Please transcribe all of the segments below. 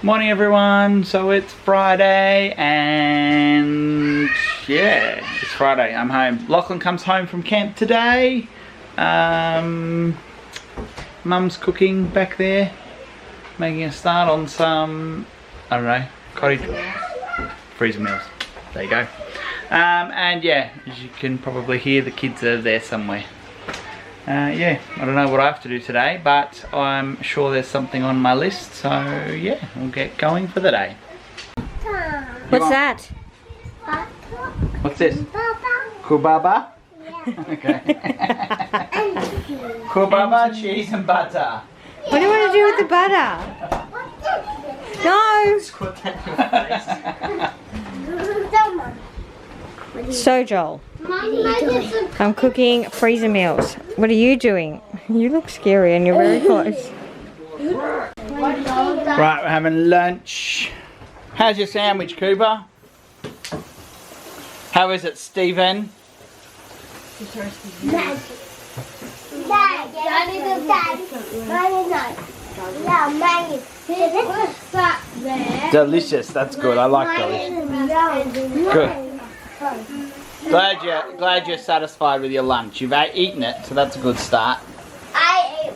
Morning everyone, so it's Friday and yeah, it's Friday, I'm home. Lachlan comes home from camp today. Mum's cooking back there, making a start on some, I don't know, cottage freezer meals. There you go. And yeah, as you can probably hear, the kids are there somewhere. Yeah, I don't know what I have to do today, but I'm sure there's something on my list, so yeah, we'll get going for the day. What's that? What's this? Kubaba? Yeah. Okay. Kubaba, cheese and butter. What do you want to do with the butter? No! So Joel, I'm cooking freezer meals. What are you doing? You look scary and you're very close. Right, we're having lunch. How's your sandwich, Cooper? How is it, Stephen? Delicious, that's good. I like delicious. Good. Glad you're satisfied with your lunch. You've eaten it, so that's a good start. I ate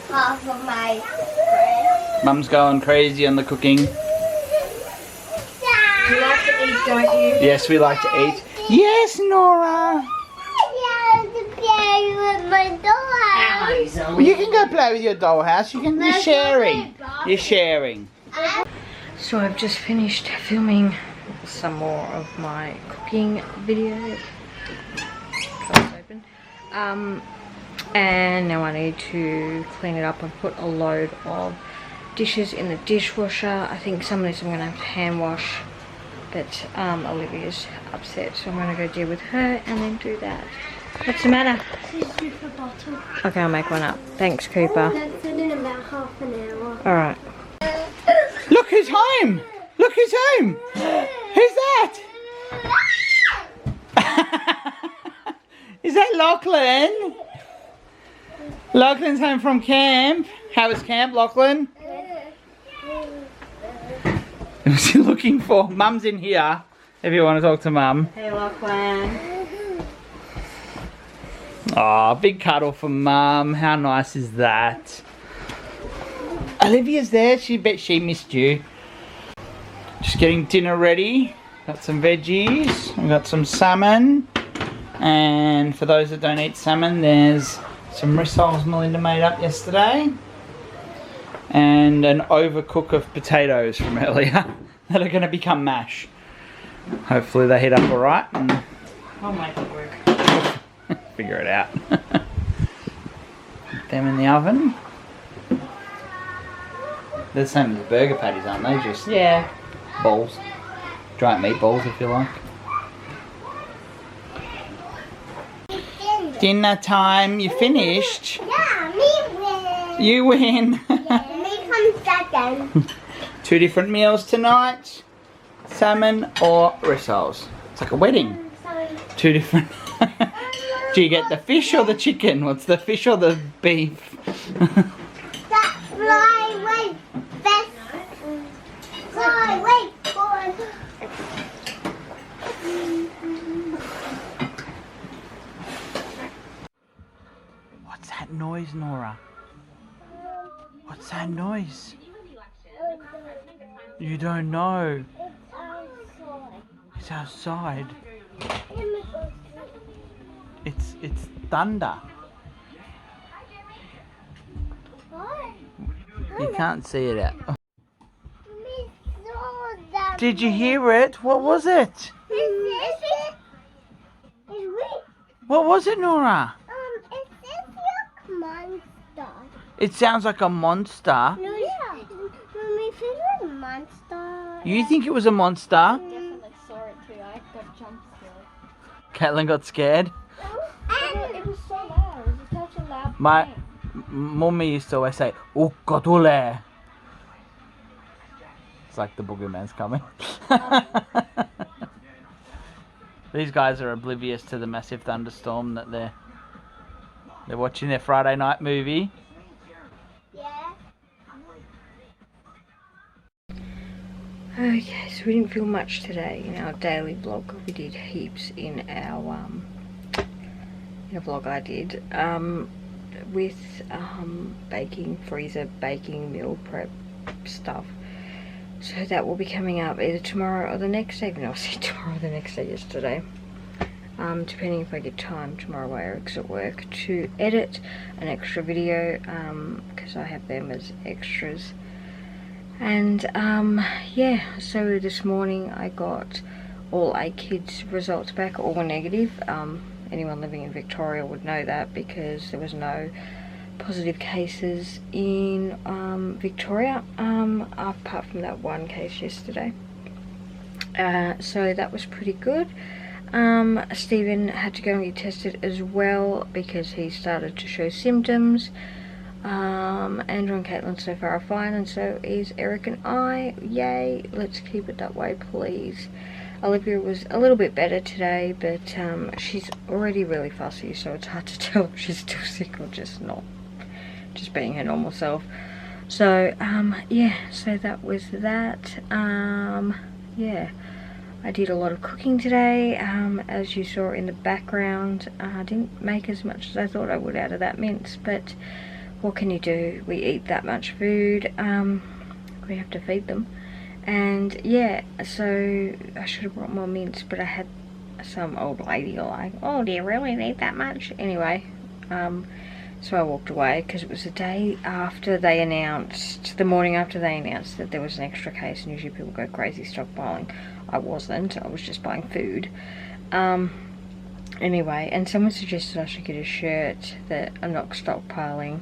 half of my bread. Mum's going crazy on the cooking. You like to eat, don't you? Yes, we like to eat. Yes, Nora. Yeah, to play with my dollhouse. Well, you can go play with your dollhouse. You're sharing. You're sharing. So I've just finished filming some more of my cooking video. Close open. And now I need to clean it up and put a load of dishes in the dishwasher. I think some of this I'm going to have to hand wash, but Olivia's upset, so I'm going to go deal with her and then do that. What's the matter? Okay, I'll make one up. Thanks, Cooper. That's in about half an hour. Alright. Look who's home! Look who's home! Who's that? Is that Lachlan? Lachlan's home from camp. How was camp, Lachlan? Who's he looking for? Mum's in here, if you want to talk to Mum. Hey, Lachlan. Aw, big cuddle for Mum. How nice is that? Olivia's there. She bet she missed you. Just getting dinner ready. Got some veggies. We've got some salmon. And for those that don't eat salmon, there's some rissoles Melinda made up yesterday. And an overcook of potatoes from earlier that are going to become mash. Hopefully they heat up alright and I'll make it work. figure it out. Put them in the oven. They're the same as the burger patties, aren't they? Just Yeah. balls. Giant meatballs, if you like. Dinner time. You finished? Yeah, me win. You win. Yeah, me come second. 2 different meals tonight. Salmon or rissoles. It's like a wedding. Sorry. 2 different. Do you get the fish or the chicken? What's the fish or the beef? That flyway best. Flyway boy. What's that noise, Nora? What's that noise? You don't know. It's outside. It's thunder. You can't see it out. Did you hear it? What was it? What was it, Nora? It says like monster. It sounds like a monster. No, yeah. Mommy, if it was a monster. You think it was a monster? Definitely saw it too. I got jump scared. Caitlin got scared. It was so loud. It was such a loud My bang. mummy used to always say, "Ukotule." It's like the boogeyman's coming. These guys are oblivious to the massive thunderstorm that they're watching their Friday night movie. Okay, so we didn't film much today in our daily vlog. We did heaps in our in a vlog I did with baking, freezer, baking, meal prep stuff. So that will be coming up either tomorrow or the next day. No, I said tomorrow or the next day yesterday. Depending if I get time tomorrow while Eric's at work to edit an extra video, because I have them as extras. And yeah, so this morning I got all 8 kids' results back, all were negative. Anyone living in Victoria would know that because there was no positive cases in Victoria, apart from that one case yesterday. So that was pretty good. Stephen had to go and get tested as well because he started to show symptoms. Andrew and Caitlin so far are fine, and so is Eric and I. Yay, let's keep it that way, please. Olivia was a little bit better today, but she's already really fussy, so it's hard to tell if she's still sick or just not, just being her normal self. So yeah, so that was that. Yeah, I did a lot of cooking today, as you saw in the background. I didn't make as much as I thought I would out of that mince, but what can you do? We eat that much food. We have to feed them. And yeah, so I should have brought more mince, but I had some old lady like, oh, do you really need that much? Anyway, so I walked away because it was the day after they announced, the morning after they announced that there was an extra case, and usually people go crazy stockpiling. I wasn't, I was just buying food. Anyway, and someone suggested I should get a shirt that I'm not stockpiling.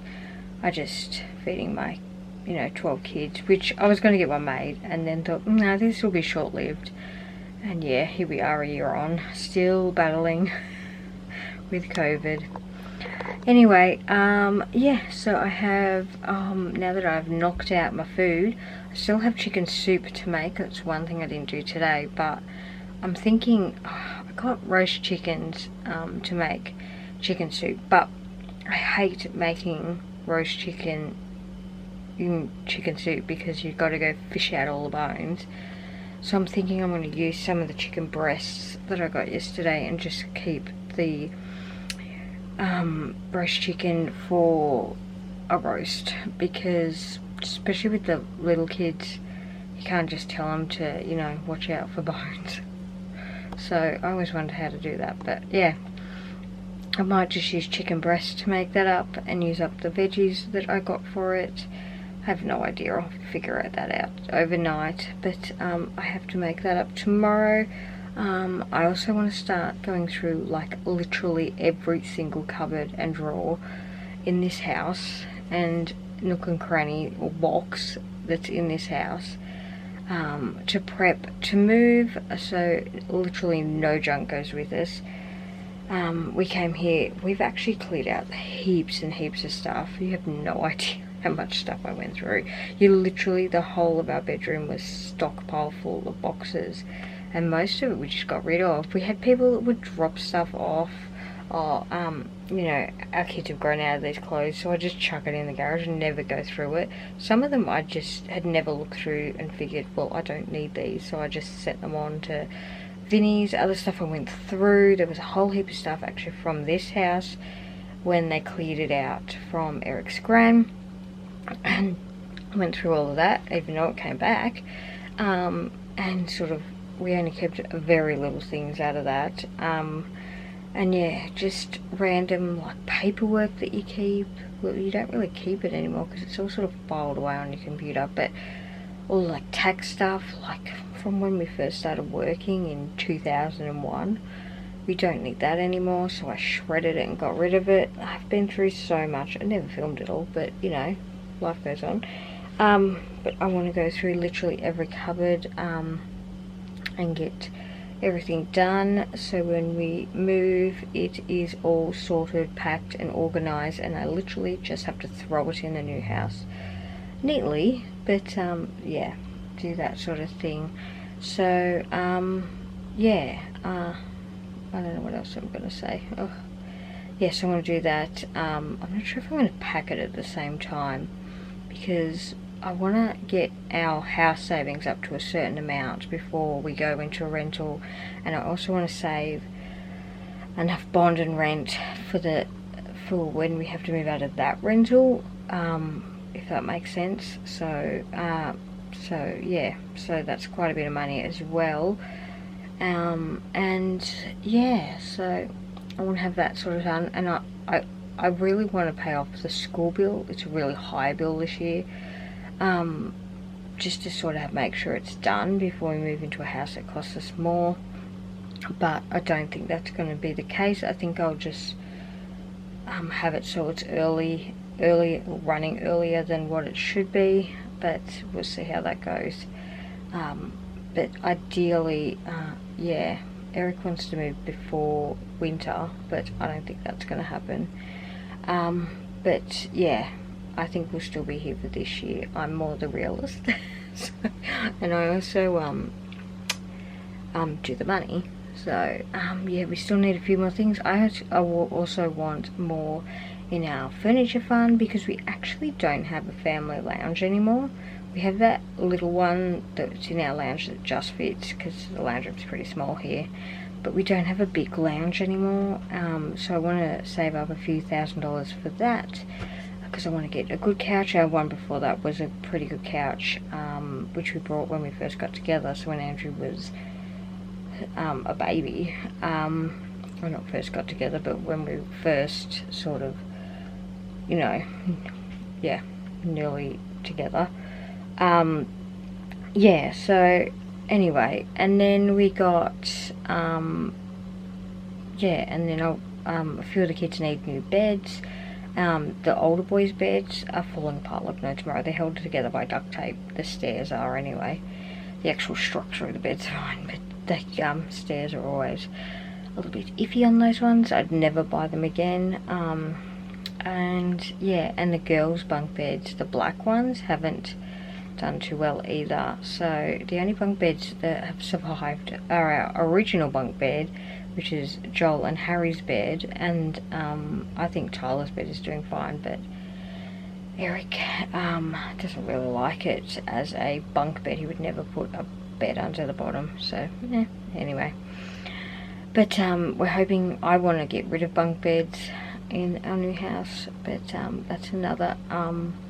I just feeding my, 12 kids, which I was going to get one made, and then thought, no, this will be short-lived. And yeah, here we are a year on, still battling with COVID. Anyway, yeah, so I have, now that I've knocked out my food, I still have chicken soup to make. That's one thing I didn't do today, but I'm thinking, I got roast chickens to make chicken soup, but I hate making roast chicken in chicken soup because you've got to go fish out all the bones. So I'm thinking I'm going to use some of the chicken breasts that I got yesterday and just keep the roast chicken for a roast, because especially with the little kids, you can't just tell them to, watch out for bones. So I always wondered how to do that, but yeah, I might just use chicken breast to make that up and use up the veggies that I got for it. I have no idea, I'll have to figure that out overnight, but I have to make that up tomorrow. I also want to start going through like literally every single cupboard and drawer in this house and nook and cranny or box that's in this house, to prep to move, so literally no junk goes with us. We came here, we've actually cleared out heaps and heaps of stuff. You have no idea how much stuff I went through. Literally the whole of our bedroom was stockpile full of boxes, and most of it we just got rid of. We had people that would drop stuff off, or our kids have grown out of these clothes, so I just chuck it in the garage and never go through it. Some of them I just had never looked through and figured, well, I don't need these, so I just set them on to Vinny's. Other stuff I went through. There was a whole heap of stuff actually from this house when they cleared it out from Eric's gran, and went through all of that even though it came back, and sort of we only kept very little things out of that, and yeah, just random like paperwork that you keep. Well, you don't really keep it anymore because it's all sort of filed away on your computer, but all like tax stuff, like from when we first started working in 2001, we don't need that anymore, so I shredded it and got rid of it. I've been through so much. I never filmed it all, but life goes on. But I want to go through literally every cupboard and get everything done, so when we move it is all sorted, packed and organized, and I literally just have to throw it in the new house neatly. But yeah, do that sort of thing. So yeah, I don't know what else I'm gonna say. Yes, I want to do that. I'm not sure if I'm going to pack it at the same time, because I want to get our house savings up to a certain amount before we go into a rental, and I also want to save enough bond and rent for when we have to move out of that rental, if that makes sense. So yeah, so that's quite a bit of money as well. And yeah, so I want to have that sort of done, and I really want to pay off the school bill. It's a really high bill this year, just to sort of make sure it's done before we move into a house that costs us more. But I don't think that's going to be the case. I think I'll just have it so it's running earlier than what it should be, but we'll see how that goes. But ideally, yeah, Eric wants to move before winter, but I don't think that's going to happen. But yeah, I think we'll still be here for this year. I'm more the realist. So, and I also do the money. So yeah, we still need a few more things. I will also want more in our furniture fund, because we actually don't have a family lounge anymore. We have that little one that's in our lounge that just fits, because the lounge room's pretty small here, but we don't have a big lounge anymore. So I want to save up a few $1,000s for that, because I want to get a good couch. Our one before that was a pretty good couch, which we bought when we first got together, so when Andrew was a baby. Well, not first got together, but when we first sort of, you know, yeah, nearly together. Yeah, so anyway, and then we got yeah, and then a few of the kids need new beds. The older boys' beds are falling apart like no tomorrow. They're held together by duct tape. The stairs are anyway. The actual structure of the bed's fine, but the stairs are always a little bit iffy on those ones. I'd never buy them again. And yeah, and the girls' bunk beds, the black ones, haven't done too well either. So the only bunk beds that have survived are our original bunk bed, which is Joel and Harry's bed, and I think Tyler's bed is doing fine, but Eric doesn't really like it as a bunk bed. He would never put a bed under the bottom, so yeah, anyway. But we're hoping, I want to get rid of bunk beds in our new house, but that's another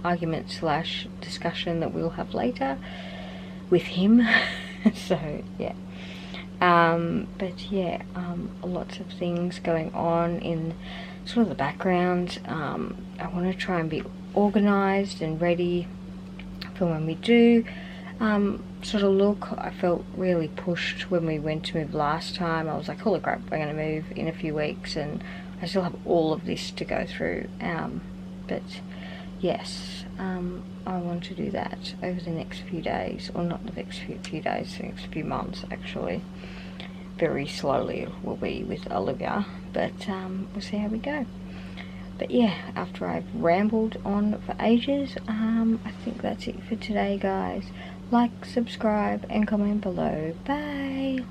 argument slash discussion that we'll have later with him. So yeah, but yeah, lots of things going on in sort of the background. I want to try and be organized and ready for when we do sort of look. I felt really pushed when we went to move last time. I was like, holy crap, we're going to move in a few weeks, and I still have all of this to go through. But yes, I want to do that over the next few days, or not the next few days, the next few months actually. Very slowly it will be with Olivia, but we'll see how we go. But yeah, after I've rambled on for ages, I think that's it for today, guys. Like, subscribe, and comment below. Bye!